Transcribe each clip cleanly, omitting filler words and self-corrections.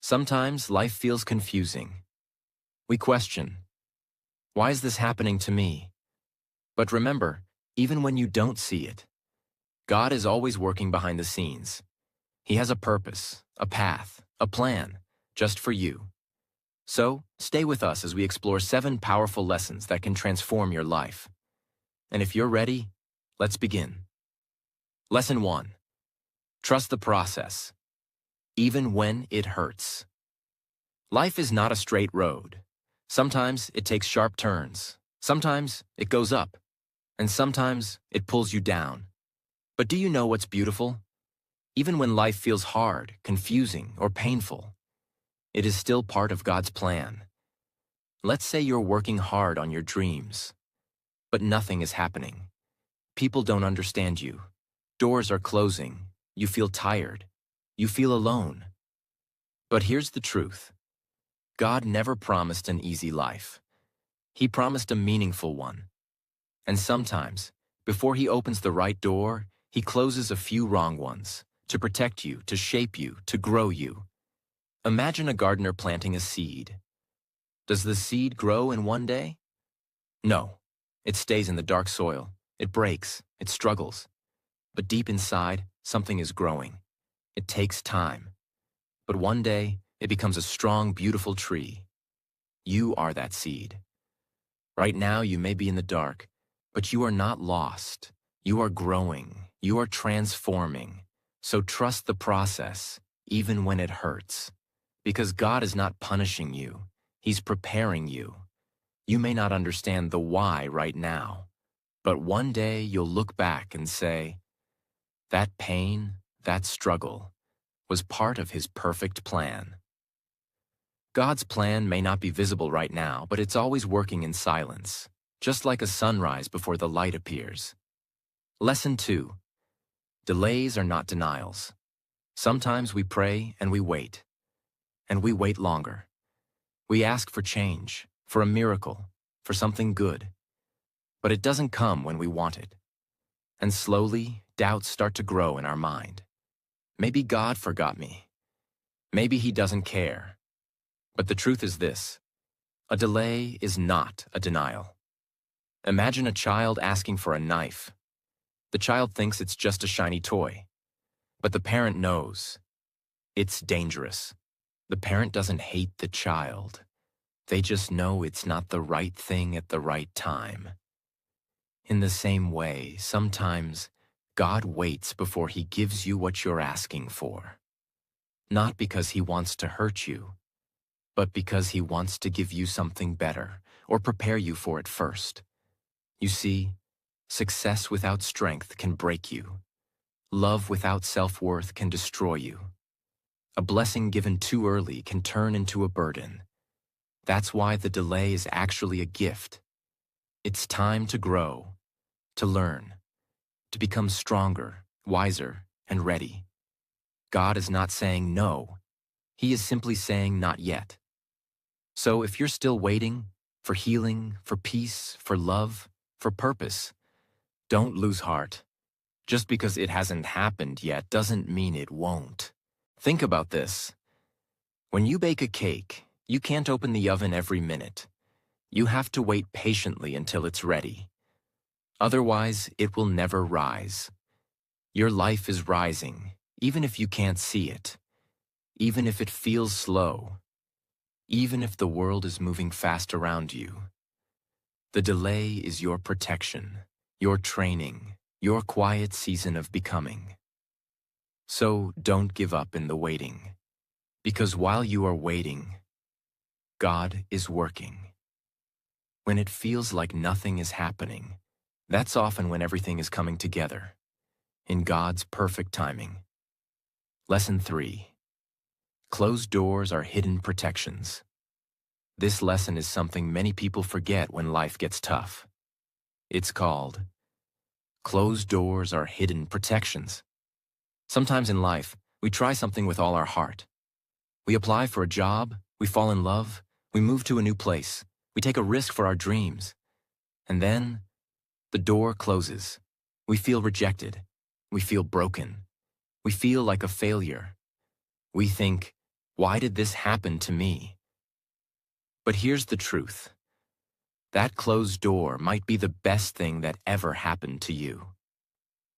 Sometimes life feels confusing. We question, why is this happening to me? But remember, even when you don't see it, God is always working behind the scenes. He has a purpose, a path, a plan, just for you. So, stay with us as we explore 7 powerful lessons that can transform your life. And if you're ready, let's begin. Lesson 1. Trust the process, even when it hurts. Life is not a straight road. Sometimes it takes sharp turns. Sometimes it goes up. And sometimes it pulls you down. But do you know what's beautiful? Even when life feels hard, confusing, or painful, it is still part of God's plan. Let's say you're working hard on your dreams, but nothing is happening. People don't understand you. Doors are closing. You feel tired. You feel alone. But here's the truth. God never promised an easy life. He promised a meaningful one. And sometimes, before He opens the right door, He closes a few wrong ones to protect you, to shape you, to grow you. Imagine a gardener planting a seed. Does the seed grow in one day? No. It stays in the dark soil. It breaks. It struggles. But deep inside, something is growing. It takes time. But one day, it becomes a strong, beautiful tree. You are that seed. Right now, you may be in the dark, but you are not lost. You are growing. You are transforming. So trust the process, even when it hurts. Because God is not punishing you. He's preparing you. You may not understand the why right now, but one day you'll look back and say, that pain, that struggle, was part of His perfect plan. God's plan may not be visible right now, but it's always working in silence, just like a sunrise before the light appears. Lesson 2. Delays are not denials. Sometimes we pray and we wait longer. We ask for change, for a miracle, for something good. But it doesn't come when we want it. And slowly, doubts start to grow in our mind. Maybe God forgot me. Maybe He doesn't care. But the truth is this: a delay is not a denial. Imagine a child asking for a knife. The child thinks it's just a shiny toy. But the parent knows it's dangerous. The parent doesn't hate the child. They just know it's not the right thing at the right time. In the same way, sometimes God waits before He gives you what you're asking for. Not because He wants to hurt you, but because He wants to give you something better or prepare you for it first. You see, success without strength can break you. Love without self-worth can destroy you. A blessing given too early can turn into a burden. That's why the delay is actually a gift. It's time to grow, to learn, to become stronger, wiser, and ready. God is not saying no. He is simply saying not yet. So if you're still waiting for healing, for peace, for love, for purpose, don't lose heart. Just because it hasn't happened yet doesn't mean it won't. Think about this. When you bake a cake, you can't open the oven every minute. You have to wait patiently until it's ready. Otherwise, it will never rise. Your life is rising, even if you can't see it, even if it feels slow, even if the world is moving fast around you. The delay is your protection, your training, your quiet season of becoming. So don't give up in the waiting, because while you are waiting, God is working. When it feels like nothing is happening, that's often when everything is coming together, in God's perfect timing. Lesson 3. Closed doors are hidden protections. This lesson is something many people forget when life gets tough. It's called closed doors are hidden protections. Sometimes in life, we try something with all our heart. We apply for a job, we fall in love, we move to a new place, we take a risk for our dreams. And then, the door closes. We feel rejected. We feel broken. We feel like a failure. We think, Why did this happen to me? But here's the truth. That closed door might be the best thing that ever happened to you.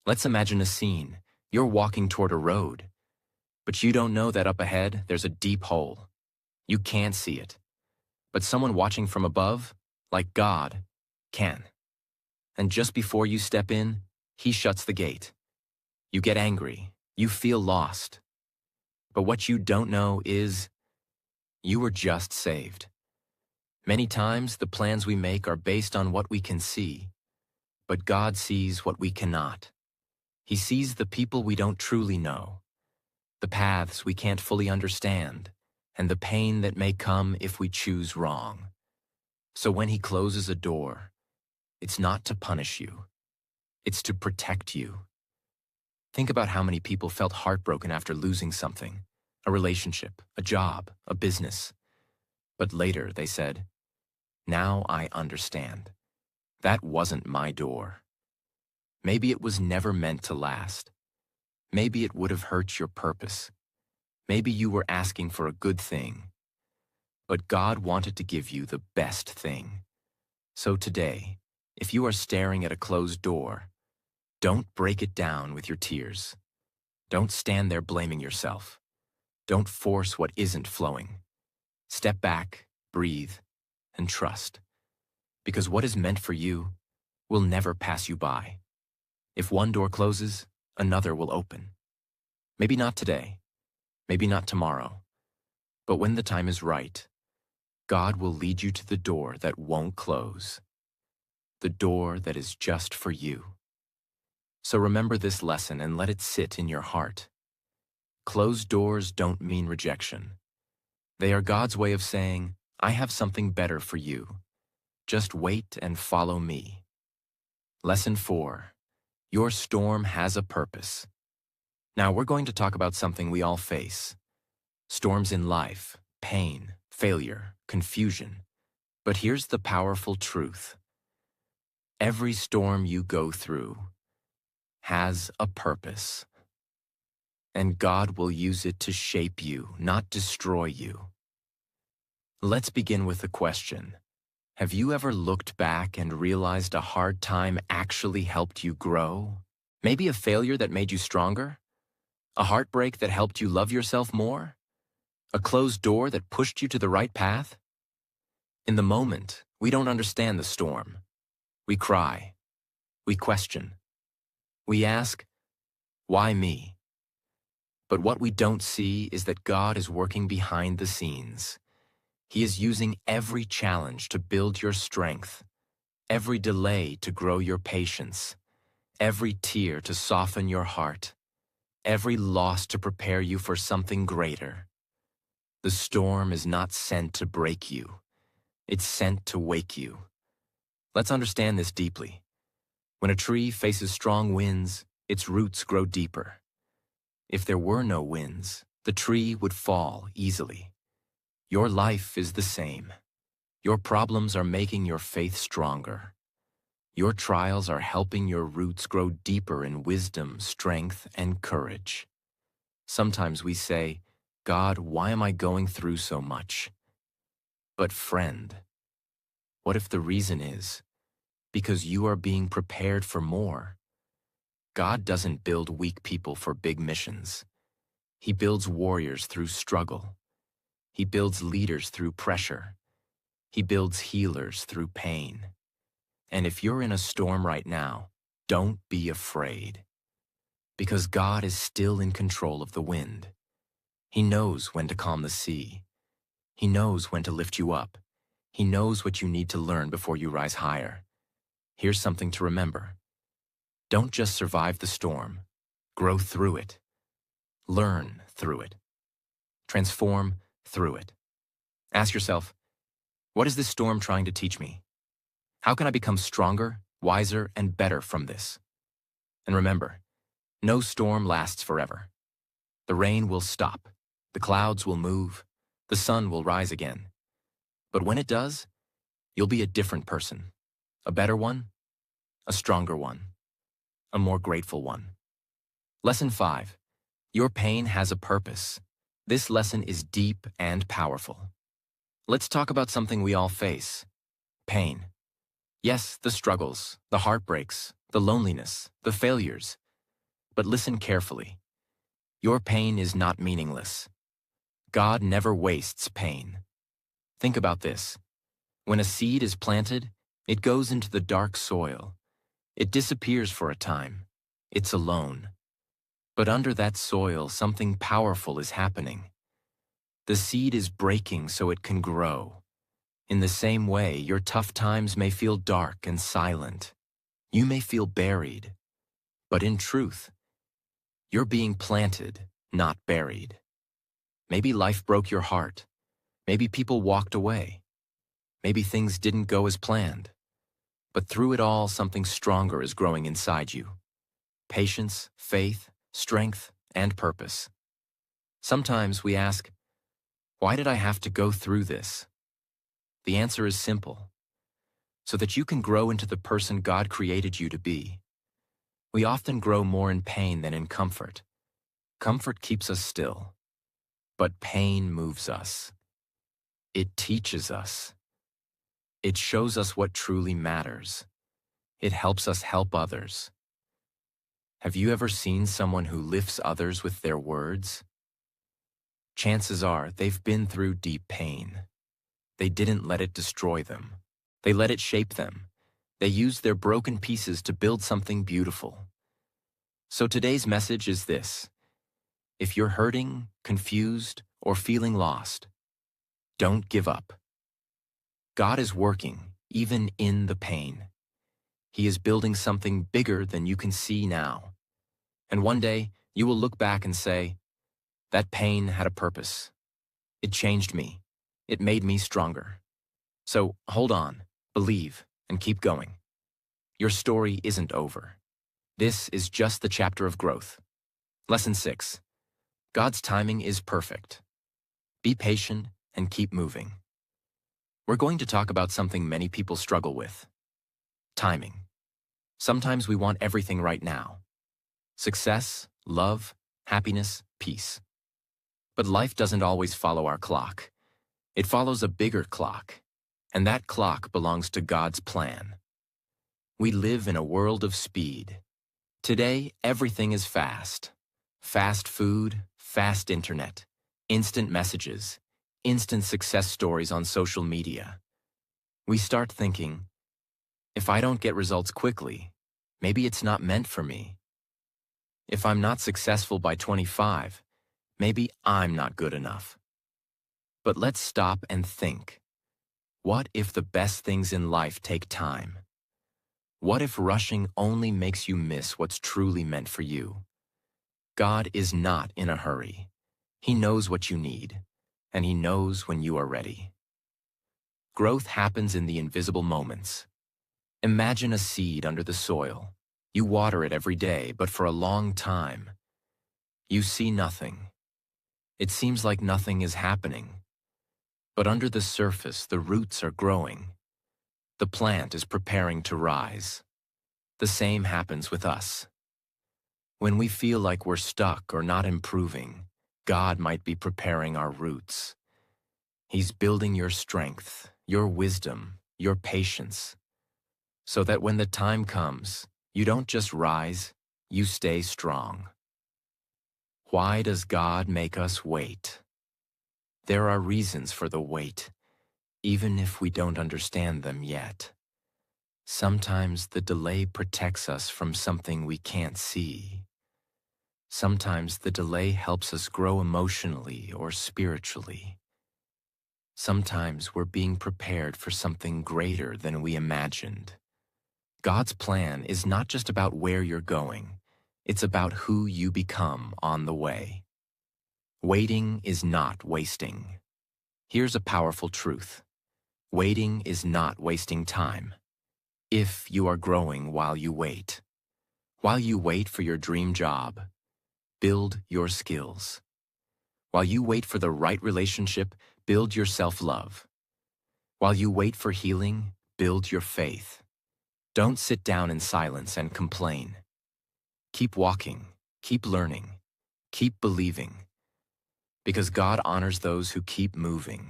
Let's imagine a scene. You're walking toward a road, but you don't know that up ahead there's a deep hole. You can't see it, but someone watching from above, like God, can. And just before you step in, he shuts the gate. You get angry. You feel lost. But what you don't know is you were just saved. Many times, the plans we make are based on what we can see, but God sees what we cannot. He sees the people we don't truly know, the paths we can't fully understand, and the pain that may come if we choose wrong. So when he closes a door, it's not to punish you. It's to protect you. Think about how many people felt heartbroken after losing something, a relationship, a job, a business. But later they said, "Now I understand. That wasn't my door." Maybe it was never meant to last. Maybe it would have hurt your purpose. Maybe you were asking for a good thing. But God wanted to give you the best thing. So today, if you are staring at a closed door, don't break it down with your tears. Don't stand there blaming yourself. Don't force what isn't flowing. Step back, breathe, and trust. Because what is meant for you will never pass you by. If one door closes, another will open. Maybe not today, maybe not tomorrow, but when the time is right, God will lead you to the door that won't close, the door that is just for you. So remember this lesson and let it sit in your heart. Closed doors don't mean rejection. They are God's way of saying, "I have something better for you. Just wait and follow me." Lesson 4. Your storm has a purpose. Now we're going to talk about something we all face. Storms in life, pain, failure, confusion. But here's the powerful truth. Every storm you go through has a purpose. And God will use it to shape you, not destroy you. Let's begin with a question. Have you ever looked back and realized a hard time actually helped you grow? Maybe a failure that made you stronger? A heartbreak that helped you love yourself more? A closed door that pushed you to the right path? In the moment, we don't understand the storm. We cry. We question. We ask, why me? But what we don't see is that God is working behind the scenes. He is using every challenge to build your strength, every delay to grow your patience, every tear to soften your heart, every loss to prepare you for something greater. The storm is not sent to break you. It's sent to wake you. Let's understand this deeply. When a tree faces strong winds, its roots grow deeper. If there were no winds, the tree would fall easily. Your life is the same. Your problems are making your faith stronger. Your trials are helping your roots grow deeper in wisdom, strength, and courage. Sometimes we say, "God, why am I going through so much?" But friend, what if the reason is because you are being prepared for more? God doesn't build weak people for big missions. He builds warriors through struggle. He builds leaders through pressure. He builds healers through pain. And if you're in a storm right now, don't be afraid. Because God is still in control of the wind. He knows when to calm the sea. He knows when to lift you up. He knows what you need to learn before you rise higher. Here's something to remember. Don't just survive the storm. Grow through it. Learn through it. Transform through it. Ask yourself, what is this storm trying to teach me? How can I become stronger, wiser, and better from this? And remember, no storm lasts forever. The rain will stop. The clouds will move. The sun will rise again. But when it does, you'll be a different person. A better one, a stronger one, a more grateful one. Lesson 5. Your pain has a purpose. This lesson is deep and powerful. Let's talk about something we all face: pain. Yes, the struggles, the heartbreaks, the loneliness, the failures. But listen carefully. Your pain is not meaningless. God never wastes pain. Think about this. When a seed is planted, it goes into the dark soil. It disappears for a time. It's alone. But under that soil, something powerful is happening. The seed is breaking so it can grow. In the same way, your tough times may feel dark and silent. You may feel buried. But in truth, you're being planted, not buried. Maybe life broke your heart. Maybe people walked away. Maybe things didn't go as planned. But through it all, something stronger is growing inside you. Patience, faith, strength, and purpose. Sometimes we ask, why did I have to go through this? The answer is simple: so that you can grow into the person God created you to be. We often grow more in pain than in comfort. Comfort keeps us still, but pain moves us. It teaches us. It shows us what truly matters. It helps us help others. Have you ever seen someone who lifts others with their words? Chances are they've been through deep pain. They didn't let it destroy them. They let it shape them. They used their broken pieces to build something beautiful. So today's message is this: if you're hurting, confused, or feeling lost, don't give up. God is working, even in the pain. He is building something bigger than you can see now. And one day, you will look back and say, that pain had a purpose. It changed me. It made me stronger. So hold on, believe, and keep going. Your story isn't over. This is just the chapter of growth. Lesson 6. God's timing is perfect. Be patient and keep moving. We're going to talk about something many people struggle with: timing. Sometimes we want everything right now: success, love, happiness, peace. But life doesn't always follow our clock. It follows a bigger clock, and that clock belongs to God's plan. We live in a world of speed. Today, everything is fast. Fast food, fast internet, instant messages, instant success stories on social media. We start thinking, if I don't get results quickly, maybe it's not meant for me. If I'm not successful by 25, maybe I'm not good enough. But let's stop and think. What if the best things in life take time? What if rushing only makes you miss what's truly meant for you? God is not in a hurry. He knows what you need, and He knows when you are ready. Growth happens in the invisible moments. Imagine a seed under the soil. You water it every day, but for a long time, you see nothing. It seems like nothing is happening. But under the surface, the roots are growing. The plant is preparing to rise. The same happens with us. When we feel like we're stuck or not improving, God might be preparing our roots. He's building your strength, your wisdom, your patience, so that when the time comes, you don't just rise, you stay strong. Why does God make us wait? There are reasons for the wait, even if we don't understand them yet. Sometimes the delay protects us from something we can't see. Sometimes the delay helps us grow emotionally or spiritually. Sometimes we're being prepared for something greater than we imagined. God's plan is not just about where you're going, it's about who you become on the way. Waiting is not wasting. Here's a powerful truth: waiting is not wasting time. If you are growing while you wait. While you wait for your dream job, build your skills. While you wait for the right relationship, build your self-love. While you wait for healing, build your faith. Don't sit down in silence and complain. Keep walking, keep learning, keep believing. Because God honors those who keep moving,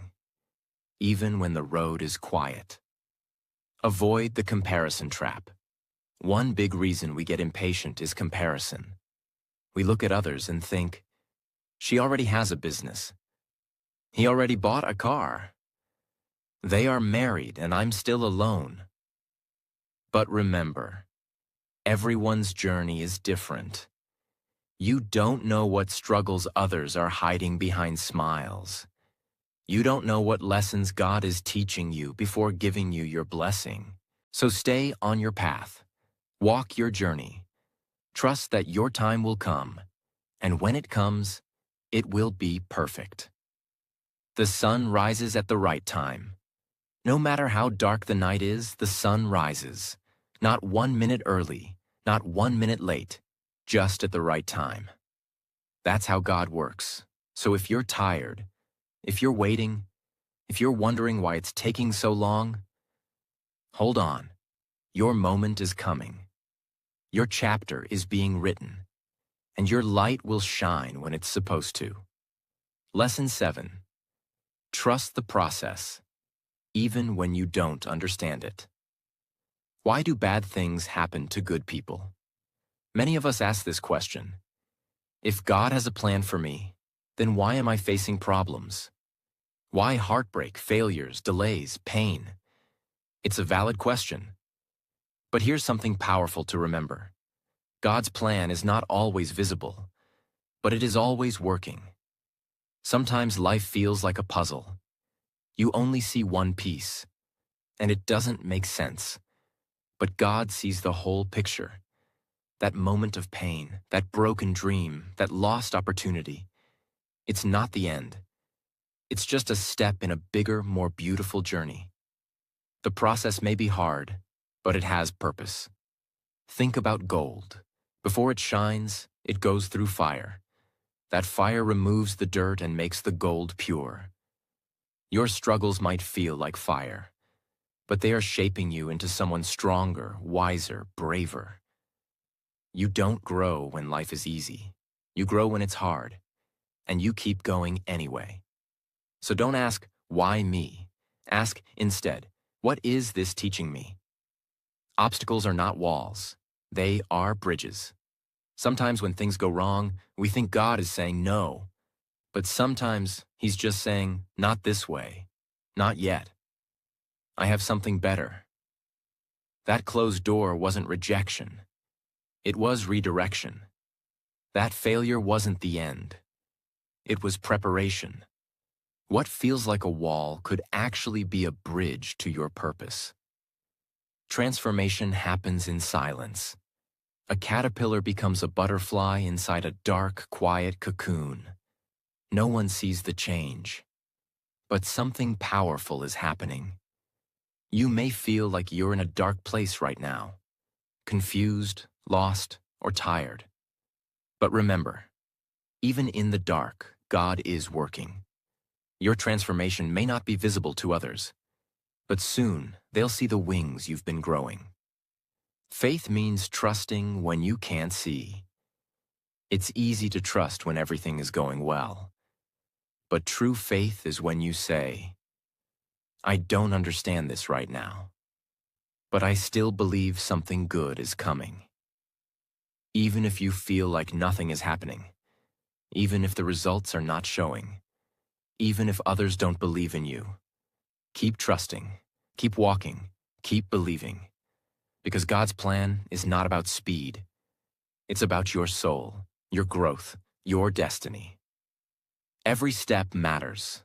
even when the road is quiet. Avoid the comparison trap. One big reason we get impatient is comparison. We look at others and think, she already has a business. He already bought a car. They are married and I'm still alone. But remember, everyone's journey is different. You don't know what struggles others are hiding behind smiles. You don't know what lessons God is teaching you before giving you your blessing. So stay on your path. Walk your journey. Trust that your time will come, and when it comes, it will be perfect. The sun rises at the right time. No matter how dark the night is, the sun rises. Not 1 minute early, not 1 minute late, just at the right time. That's how God works. So if you're tired, if you're waiting, if you're wondering why it's taking so long, hold on. Your moment is coming. Your chapter is being written, and your light will shine when it's supposed to. Lesson 7. Trust the process, even when you don't understand it. Why do bad things happen to good people? Many of us ask this question. If God has a plan for me, then why am I facing problems? Why heartbreak, failures, delays, pain? It's a valid question. But here's something powerful to remember. God's plan is not always visible, but it is always working. Sometimes life feels like a puzzle. You only see one piece, and it doesn't make sense. But God sees the whole picture. That moment of pain, that broken dream, that lost opportunity. It's not the end. It's just a step in a bigger, more beautiful journey. The process may be hard, but it has purpose. Think about gold. Before it shines, it goes through fire. That fire removes the dirt and makes the gold pure. Your struggles might feel like fire, but they are shaping you into someone stronger, wiser, braver. You don't grow when life is easy. You grow when it's hard, and you keep going anyway. So don't ask, why me? Ask instead, what is this teaching me? Obstacles are not walls. They are bridges. Sometimes when things go wrong, we think God is saying no. But sometimes He's just saying, not this way. Not yet. I have something better. That closed door wasn't rejection. It was redirection. That failure wasn't the end. It was preparation. What feels like a wall could actually be a bridge to your purpose. Transformation happens in silence. A caterpillar becomes a butterfly inside a dark, quiet cocoon. No one sees the change, but something powerful is happening. You may feel like you're in a dark place right now, confused, lost, or tired. But remember, even in the dark, God is working. Your transformation may not be visible to others, but soon they'll see the wings you've been growing. Faith means trusting when you can't see. It's easy to trust when everything is going well. But true faith is when you say, I don't understand this right now, but I still believe something good is coming. Even if you feel like nothing is happening, even if the results are not showing, even if others don't believe in you, keep trusting, keep walking, keep believing. Because God's plan is not about speed. It's about your soul, your growth, your destiny. Every step matters,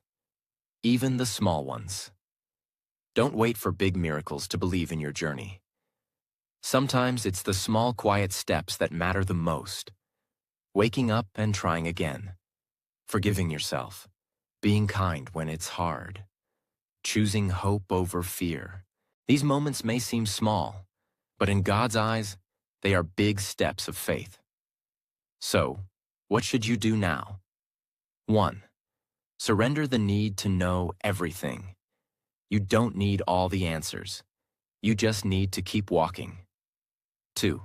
even the small ones. Don't wait for big miracles to believe in your journey. Sometimes it's the small, quiet steps that matter the most. Waking up and trying again. Forgiving yourself. Being kind when it's hard. Choosing hope over fear. These moments may seem small, but in God's eyes, they are big steps of faith. So, what should you do now? 1. Surrender the need to know everything. You don't need all the answers. You just need to keep walking. 2.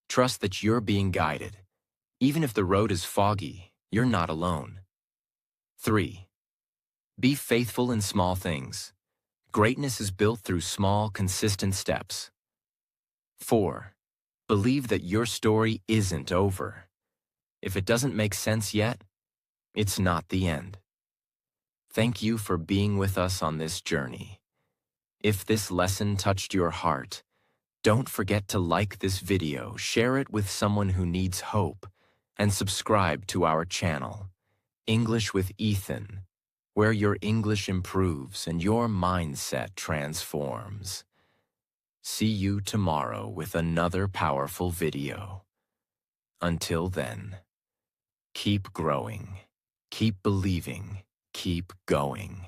Trust that you're being guided. Even if the road is foggy, you're not alone. 3. Be faithful in small things. Greatness is built through small, consistent steps. 4. Believe that your story isn't over. If it doesn't make sense yet, it's not the end. Thank you for being with us on this journey. If this lesson touched your heart, don't forget to like this video, share it with someone who needs hope, and subscribe to our channel, English with Ethan, where your English improves and your mindset transforms. See you tomorrow with another powerful video. Until then, keep growing, keep believing, keep going.